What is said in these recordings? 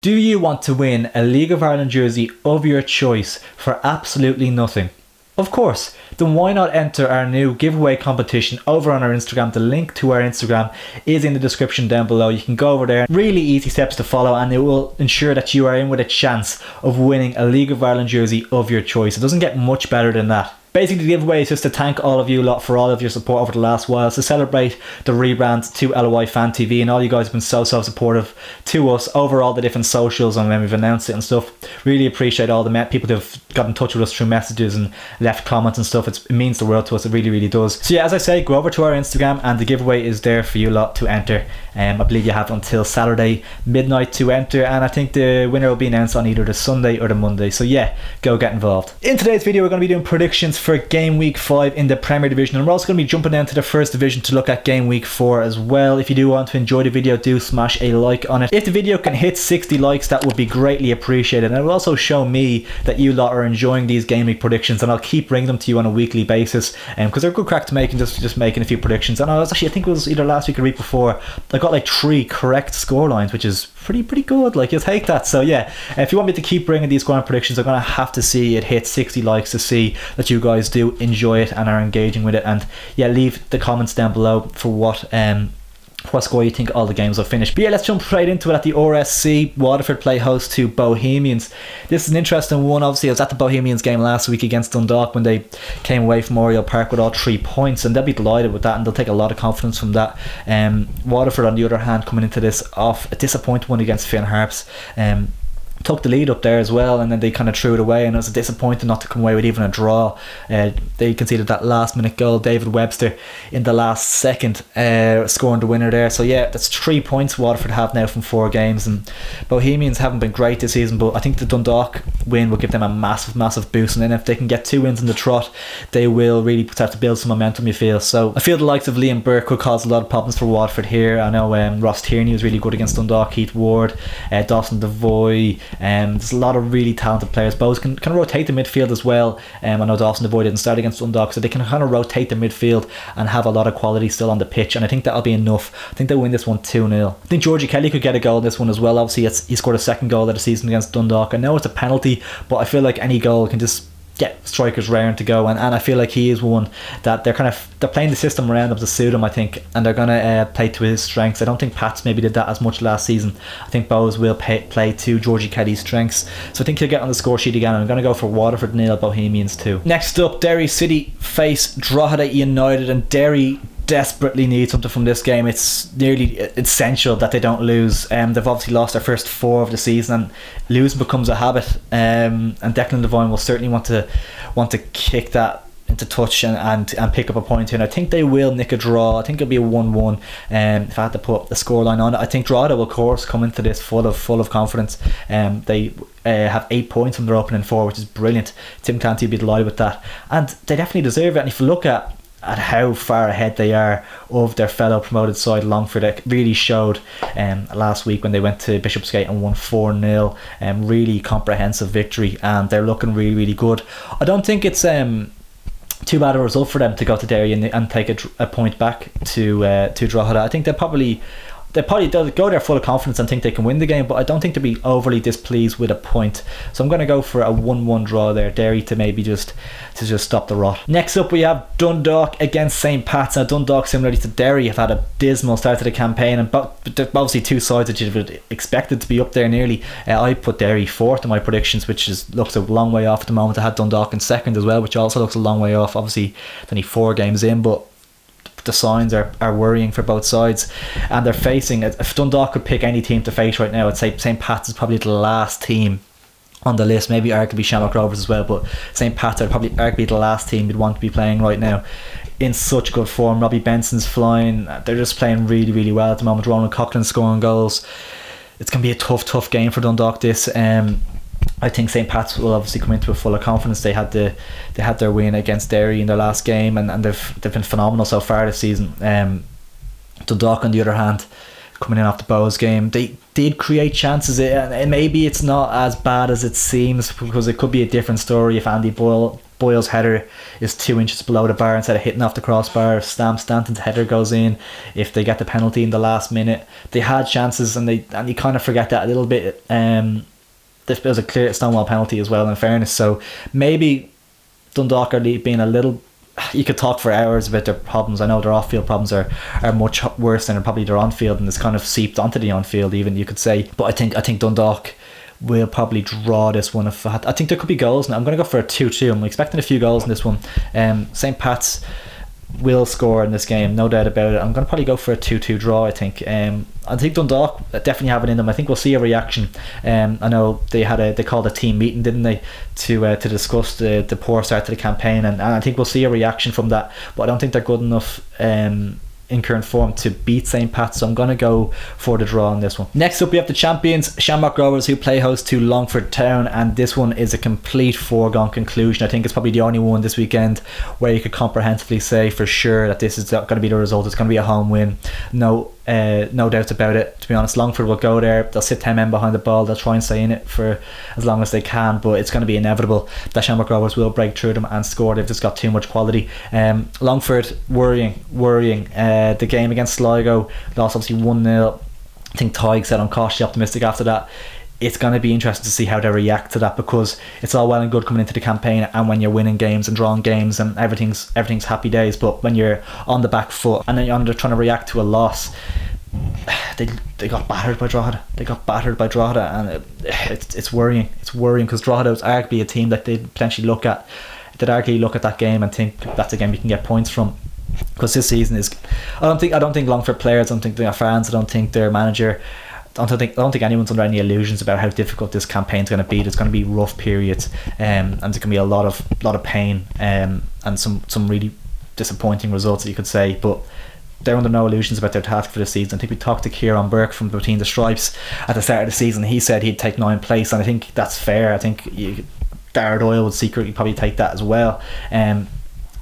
Do you want to win a League of Ireland jersey of your choice for absolutely nothing? Of course, then why not enter our new giveaway competition over on our Instagram. The link to our Instagram is in the description down below. You can go over there. Really easy steps to follow, and it will ensure that you are in with a chance of winning a League of Ireland jersey of your choice. It doesn't get much better than that. Basically, the giveaway is just to thank all of you lot for all of your support over the last while, to celebrate the rebrand to LOI Fan TV, and all you guys have been so supportive to us over all the different socials and when we've announced it and stuff. Really appreciate all the people that have got in touch with us through messages and left comments and stuff. It means the world to us. It really does. So yeah, as I say, go over to our Instagram and the giveaway is there for you lot to enter. I believe you have until Saturday midnight to enter, and I think the winner will be announced on either the Sunday or the Monday. So yeah, go get involved. In today's video, we're going to be doing predictions for Game Week 5 in the Premier Division, and we're also going to be jumping down to the First Division to look at Game Week 4 as well. If you do want to enjoy the video, do smash a like on it. If the video can hit 60 likes, that would be greatly appreciated, and it will also show me that you lot are enjoying these Game Week predictions, and I'll keep bringing them to you on a weekly basis, because they're good crack to make, and just making a few predictions. And I think it was either last week or the week before, I got like 3 correct score lines, which is pretty good. Like, you'll take that. So yeah, if you want me to keep bringing these scoring predictions, I'm gonna have to see it hit 60 likes to see that you guys do enjoy it and are engaging with it. And yeah, leave the comments down below for what score you think all the games will finish. But yeah, let's jump right into it. At the RSC, Waterford play host to Bohemians. This is an interesting one. Obviously, I was at the Bohemians game last week against Dundalk when they came away from Oriel Park with all 3 points, and they'll be delighted with that, and they'll take a lot of confidence from that. Waterford, on the other hand, coming into this off a disappointing one against Finn Harps, took the lead up there as well, and then they kind of threw it away, and it was disappointing not to come away with even a draw. They conceded that last minute goal, David Webster in the last second, scoring the winner there. So yeah, that's 3 points Waterford have now from 4 games, and Bohemians haven't been great this season, but I think the Dundalk win will give them a massive boost, and then if they can get 2 wins in the trot, they will really start to build some momentum, you feel. So I feel the likes of Liam Burke could cause a lot of problems for Waterford here. I know Ross Tierney was really good against Dundalk, Keith Ward, Dawson Devoy. There's a lot of really talented players. Both can rotate the midfield as well. I know Dawson Devoy didn't start against Dundalk, so they can kind of rotate the midfield and have a lot of quality still on the pitch, and I think that'll be enough. I think they'll win this one 2-0. I think Georgie Kelly could get a goal in this one as well. Obviously, he scored a 2nd goal of the season against Dundalk. I know it's a penalty, but I feel like any goal can just get strikers round to go, and I feel like he is one that they're playing the system around him to suit him, I think, and they're going to play to his strengths. I don't think Pats maybe did that as much last season. I think Bows will play to Georgie Kelly's strengths, so I think he'll get on the score sheet again. I'm going to go for Waterford 0, Bohemians 2. Next up, Derry City face Drogheda United, and Derry desperately need something from this game. It's nearly essential that they don't lose. They've obviously lost their first 4 of the season, and losing becomes a habit, and Declan Devine will certainly want to kick that into touch and pick up a point here, and I think they will nick a draw. I think it'll be a 1-1. If I had to put the scoreline on it, I think Drogheda will, of course, come into this full of confidence. They have 8 points from their opening 4, which is brilliant. Tim Clancy will be delighted with that, and they definitely deserve it. And if you look at how far ahead they are of their fellow promoted side Longford, it really showed last week when they went to Bishopsgate and won 4-0. Really comprehensive victory, and they're looking really good. I don't think it's too bad a result for them to go to Derry and take a point back to Drogheda. I think they'll go there full of confidence and think they can win the game, but I don't think they'll be overly displeased with a point. So I'm going to go for a 1-1 draw there, Derry to maybe just stop the rot. Next up, we have Dundalk against St Pat's. Now Dundalk, similarly to Derry, have had a dismal start to the campaign, and obviously 2 sides that you'd have expected to be up there nearly. I put Derry 4th in my predictions, which looks a long way off at the moment. I had Dundalk in 2nd as well, which also looks a long way off. Obviously it's only 4 games in, but the signs are worrying for both sides, and they're facing, if Dundalk could pick any team to face right now, I'd say St Pat's is probably the last team on the list. Maybe arguably Shamrock Rovers as well, but St Pat's are probably arguably the last team you'd want to be playing right now. In such good form, Robbie Benson's flying, they're just playing really well at the moment. Ronan Coughlin scoring goals. It's going to be a tough game for Dundalk this. I think St Pat's will obviously come into it full of confidence. They had their win against Derry in their last game, and they've been phenomenal so far this season. Dundalk, on the other hand, coming in off the Bows game, they did create chances, and maybe it's not as bad as it seems, because it could be a different story if Andy Boyle Boyle's header is 2 inches below the bar instead of hitting off the crossbar. Stanton's header goes in. If they get the penalty in the last minute, they had chances, and you kind of forget that a little bit. This was a clear Stonewall penalty as well, in fairness. So maybe Dundalk are being a little. You could talk for hours about their problems. I know their off-field problems are much worse than probably their on-field, and it's kind of seeped onto the on-field, even, you could say. But I think Dundalk will probably draw this one. I think there could be goals. Now I'm going to go for a 2-2. I'm expecting a few goals in this one. St. Pat's will score in this game, no doubt about it. I'm going to probably go for a 2-2 draw. I think Dundalk definitely have it in them. I think we'll see a reaction. I know they called a team meeting, didn't they, to discuss the poor start to the campaign, and I think we'll see a reaction from that. But I don't think they're good enough in current form to beat St. Pat's, so I'm going to go for the draw on this one. Next up we have the champions, Shamrock Rovers, who play host to Longford Town, and this one is a complete foregone conclusion. I think it's probably the only one this weekend where you could comprehensively say for sure that this is going to be the result. It's going to be a home win, no doubts about it. To be honest, Longford will go there, they'll sit 10 men behind the ball, they'll try and stay in it for as long as they can, but it's going to be inevitable that Shamrock Rovers will break through them and score. They've just got too much quality. Longford, worrying. The game against Sligo, lost obviously 1-0. I think Tig said I'm cautiously optimistic after that. It's going to be interesting to see how they react to that, because it's all well and good coming into the campaign and when you're winning games and drawing games and everything's happy days, but when you're on the back foot and then you're trying to react to a loss, they got battered by Drogheda, and it's worrying. It's worrying because Drogheda is arguably a team that they'd potentially look at that game and think that's a game you can get points from. Because this season is, I don't think Longford players, I don't think their fans, I don't think their manager, I don't think anyone's under any illusions about how difficult this campaign's going to be. There's going to be rough periods, and there's going to be a lot of pain, and some really disappointing results that you could say, but they're under no illusions about their task for this season. I think we talked to Kieran Burke from Between the Stripes at the start of the season. He said he'd take 9th place, and I think that's fair. I think Darragh Doyle would secretly probably take that as well.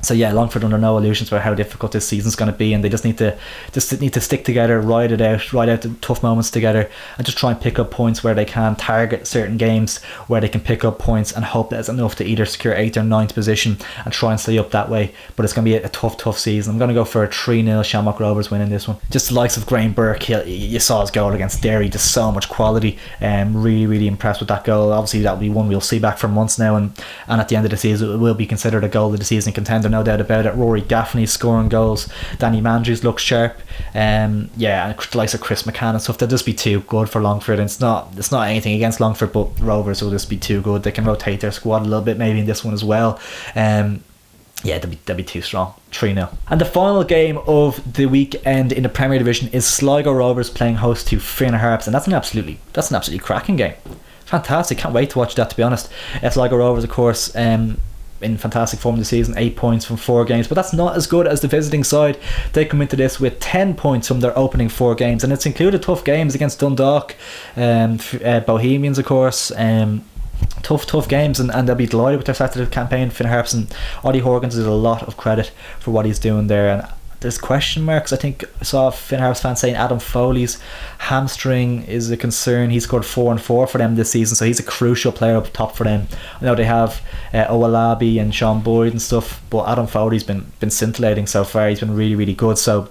So yeah, Longford under no illusions about how difficult this season's going to be, and they just need to stick together, ride out the tough moments together, and just try and pick up points where they can, target certain games where they can pick up points and hope that it's enough to either secure 8th or 9th position and try and stay up that way. But it's going to be a tough season. I'm going to go for a 3-0 Shamrock Rovers win in this one. Just the likes of Graham Burke, you saw his goal against Derry, just so much quality, really impressed with that goal. Obviously that'll be one we'll see back for months now, and at the end of the season it will be considered a goal of the season contender, no doubt about it. Rory Gaffney's scoring goals, Danny Mandrews looks sharp, and the likes of Chris McCann and stuff. They'll just be too good for Longford. And it's not anything against Longford, but Rovers will just be too good. They can rotate their squad a little bit maybe in this one as well. They'll be too strong. 3-0. And the final game of the weekend in the Premier Division is Sligo Rovers playing host to Finn Harps, and that's an absolutely cracking game. Fantastic, can't wait to watch that, to be honest. Sligo Rovers, of course, in fantastic form this season, 8 points from 4 games, but that's not as good as the visiting side. They come into this with 10 points from their opening 4 games, and it's included tough games against Dundalk, Bohemians, of course, tough games, and they'll be delighted with their start to the campaign. Finn Harps and Ollie Horgans is a lot of credit for what he's doing there, and there's question marks. I think I saw Finn Harps fans saying Adam Foley's hamstring is a concern. He scored 4 and 4 for them this season, so he's a crucial player up top for them. I know they have Owalabi and Sean Boyd and stuff, but Adam Foley's been scintillating so far. He's been really good, so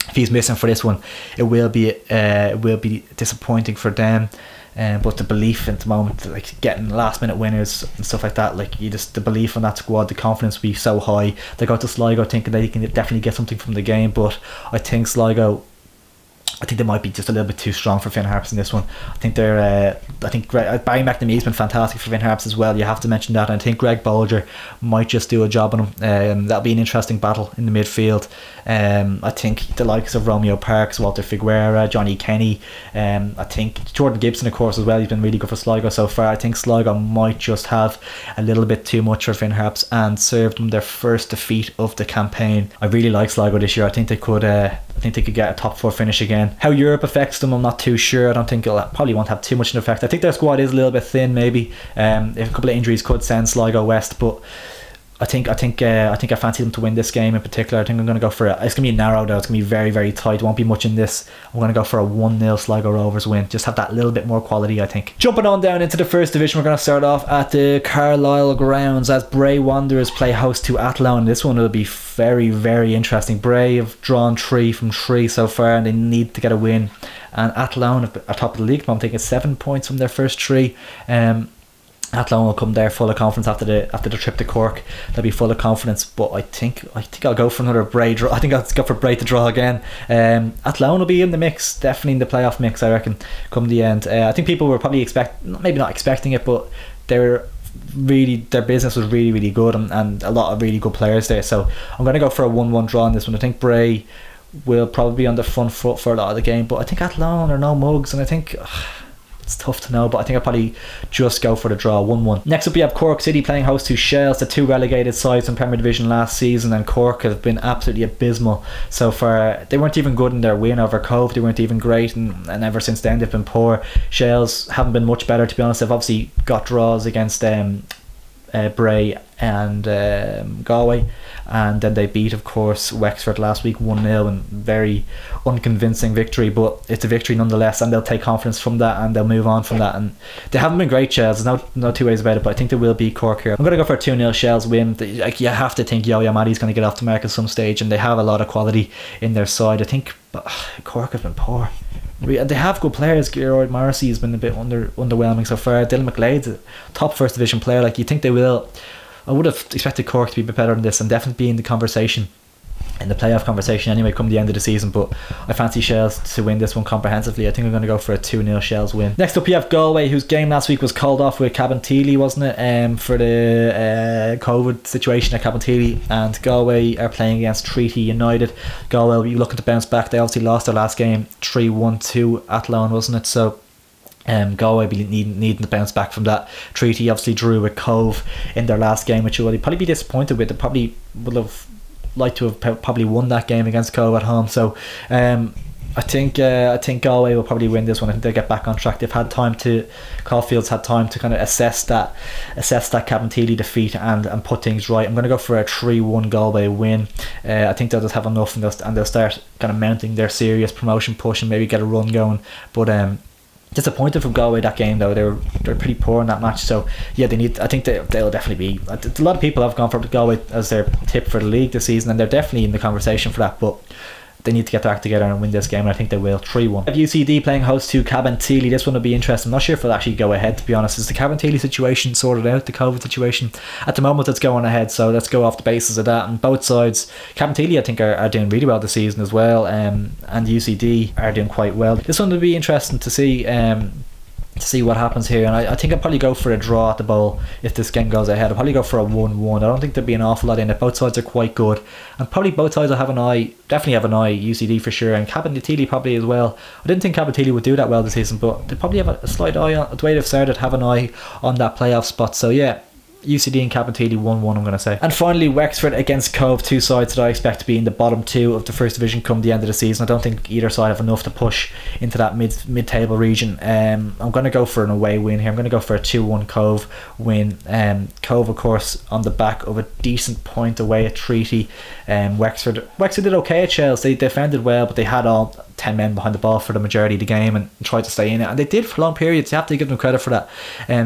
if he's missing for this one, it will be disappointing for them. But the belief at the moment, like getting last minute winners and stuff like that, like the belief in that squad, the confidence will be so high. They go to Sligo thinking they can definitely get something from the game, but I think Sligo, I think they might be just a little bit too strong for Finn Harps in this one. I think Barry McNamee's been fantastic for Finn Harps as well. You have to mention that. And I think Greg Bolger might just do a job on him. That'll be an interesting battle in the midfield. I think the likes of Romeo Parks, Walter Figueira, Johnny Kenny, I think Jordan Gibson, of course, as well. He's been really good for Sligo so far. I think Sligo might just have a little bit too much for Finn Harps and served them their first defeat of the campaign. I really like Sligo this year. I think they could get a top 4 finish again. How Europe affects them, I'm not too sure. I don't think probably won't have too much an effect. I think their squad is a little bit thin, maybe. If a couple of injuries could send Sligo west, but I think I fancy them to win this game in particular. I think I'm going to go for it's going to be narrow though. It's going to be very, very tight. Won't be much in this. I'm going to go for a 1-0 Sligo Rovers win. Just have that little bit more quality, I think. Jumping on down into the first division, we're going to start off at the Carlisle grounds as Bray Wanderers play host to Athlone. This one will be very, very interesting. Bray have drawn 3 from 3 so far, and they need to get a win. And Athlone are top of the league. I'm taking 7 points from their first 3. Athlone will come there full of confidence after the trip to Cork. They'll be full of confidence, but I think I'll go for another Bray draw. I think I'll go for Bray to draw again. Athlone will be in the mix, definitely in the playoff mix, I reckon, come the end. I think people were probably maybe not expecting it, but their business was really, really good, and a lot of really good players there. So I'm going to go for a 1-1 draw in this one. I think Bray will probably be on the front foot for a lot of the game, but I think Athlone are no mugs, and I think it's tough to know, but I think I'll probably just go for the draw, 1-1. Next up we have Cork City playing host to Shells, the 2 relegated sides in Premier Division last season, and Cork have been absolutely abysmal so far. They weren't even good in their win over Cove, they weren't even great, and ever since then they've been poor. Shells haven't been much better, to be honest. They've obviously got draws against Bray and Galway, and then they beat, of course, Wexford last week 1-0, and very unconvincing victory, but it's a victory nonetheless, and they'll take confidence from that and they'll move on from that. And they haven't been great, Shells, there's no two ways about it, but I think they will beat Cork here. I'm going to go for a 2-0 Shells win. Like, you have to think Yo-Yo Maddy's going to get off the mark at some stage, and they have a lot of quality in their side. I think Cork have been poor. They have good players. Gearoid Morrissey has been a bit underwhelming so far. Dylan McLeod's a top first division player. Like, you think they will. I would have expected Cork to be a bit better than this and definitely be in the conversation, in the playoff conversation anyway, come the end of the season. But I fancy Shells to win this one comprehensively. I think I'm going to go for a 2-0 Shells win. Next up we have Galway, whose game last week was called off with Cabinteely, wasn't it, for the COVID situation at Cabinteely, and Galway are playing against Treaty United. Galway will be looking to bounce back. They obviously lost their last game 3-1 to Athlone, wasn't it? So Galway be needing to bounce back from that. Treaty obviously drew with Cove in their last game, which you'll probably be disappointed with. They probably would have liked to have probably won that game against Cove at home. So I think Galway will probably win this one. I think they'll get back on track. They've had time to, Caulfield's had time to kind of assess that Cabinteely defeat and put things right. I'm going to go for a 3-1 Galway win. I think they'll just have enough, and they'll start kind of mounting their serious promotion push and maybe get a run going. But disappointed from Galway that game though. They're pretty poor in that match. So yeah, I think they'll definitely be. A lot of people have gone for Galway as their tip for the league this season, and they're definitely in the conversation for that, but they need to get their act together and win this game, and I think they will. 3-1. UCD playing host to Cabinteely. This one will be interesting. I'm not sure if it'll actually go ahead, to be honest. Is the Cabinteely situation sorted out, the COVID situation? At the moment it's going ahead, so let's go off the basis of that. And both sides, Cabinteely I think are doing really well this season as well, and UCD are doing quite well. This one will be interesting to see what happens here, and I think I'll probably go for a draw at the bowl if this game goes ahead. I'll probably go for a 1-1. I don't think there'll be an awful lot in it. Both sides are quite good, and probably both sides will have an eye, definitely have an eye, UCD for sure, and Cabinteely probably as well. I didn't think Cabinteely would do that well this season, but they probably have a slight eye on the way they've started, have an eye on that playoff spot. So yeah, UCD and Cabinteely 1-1 I'm going to say. And finally Wexford against Cove, 2 sides that I expect to be in the bottom 2 of the first division come the end of the season. I don't think either side have enough to push into that mid-table region. I'm going to go for an away win here. I'm going to go for a 2-1 Cove win. Cove of course on the back of a decent point away at Treaty. Wexford did okay at Shells. They defended well, but they had all 10 men behind the ball for the majority of the game and tried to stay in it, and they did for long periods. You have to give them credit for that.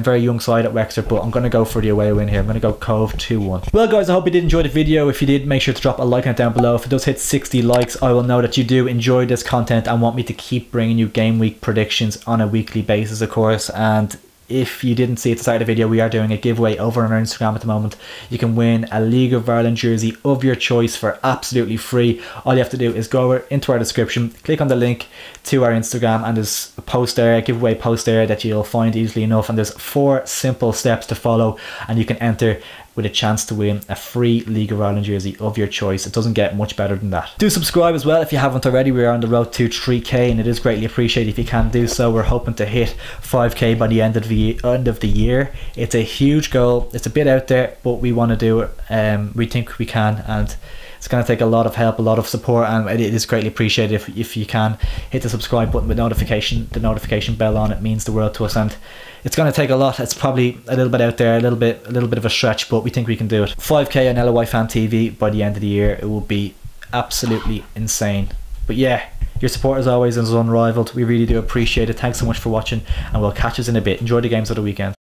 Very young side at Wexford, but I'm going to go for the away win here. I'm going to go Cove 2-1. Well guys, I hope you did enjoy the video. If you did, make sure to drop a like on it down below. If it does hit 60 likes, I will know that you do enjoy this content and want me to keep bringing you game week predictions on a weekly basis, of course. And if you didn't see at the start of the video, we are doing a giveaway over on our Instagram at the moment. You can win a League of Ireland jersey of your choice for absolutely free. All you have to do is go into our description, click on the link to our Instagram, and there's a post there, a giveaway post there that you'll find easily enough, and there's 4 simple steps to follow, and you can enter with a chance to win a free League of Ireland jersey of your choice. It doesn't get much better than that. Do subscribe as well if you haven't already. We are on the road to 3k, and it is greatly appreciated if you can do so. We're hoping to hit 5k by the end of the year. It's a huge goal. It's a bit out there, but we want to do it. We think we can, and It's going to take a lot of help, a lot of support, and it is greatly appreciated if you can hit the subscribe button with the notification bell on. It means the world to us, and it's going to take a lot. It's probably a little bit out there, a little bit of a stretch, but we think we can do it. 5k on LOI Fan TV by the end of the year. It will be absolutely insane. But yeah, your support as always is unrivaled. We really do appreciate it. Thanks so much for watching, and we'll catch us in a bit. Enjoy the games of the weekend.